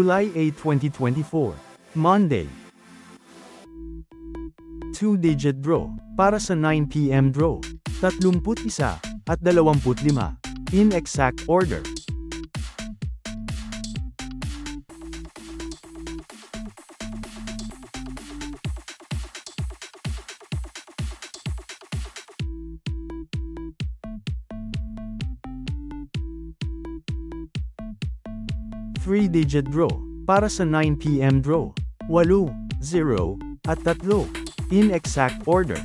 July 8, 2024, Monday. 2-digit draw, para sa 9 p.m. draw, 31 at 25, in exact order. Three-digit draw, para sa 9 p.m. draw, 8, 0, at 3, in exact order.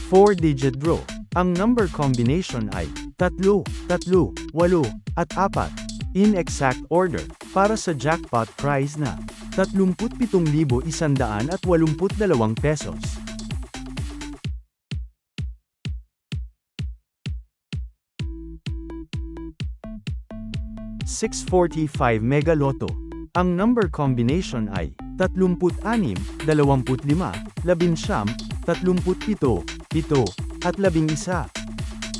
Four-digit draw, ang number combination ay 3, 3, 8, at 4, in exact order, para sa jackpot prize na 37,182 pesos. 645 Mega Lotto, ang number combination ay 36, 25, 11, 37, 7, at 11,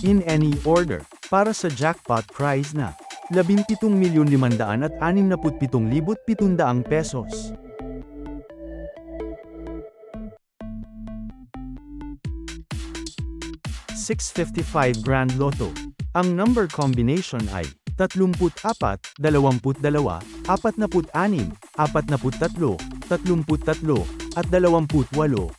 in any order, para sa jackpot prize na 17,567,700 pesos. 655 Grand Lotto, ang number combination ay 34, 22, 46, 43, 33, at 28,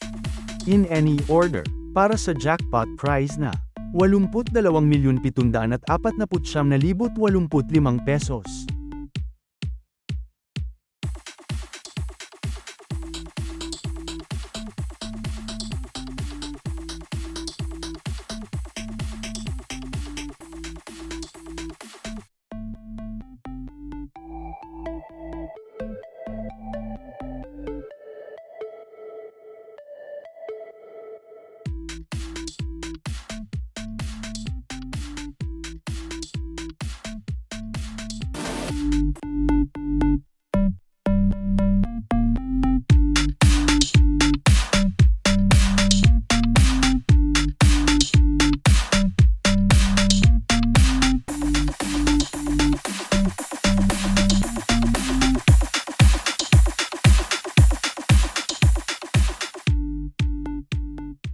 in any order, para sa jackpot prize na 82,749,085 pesos.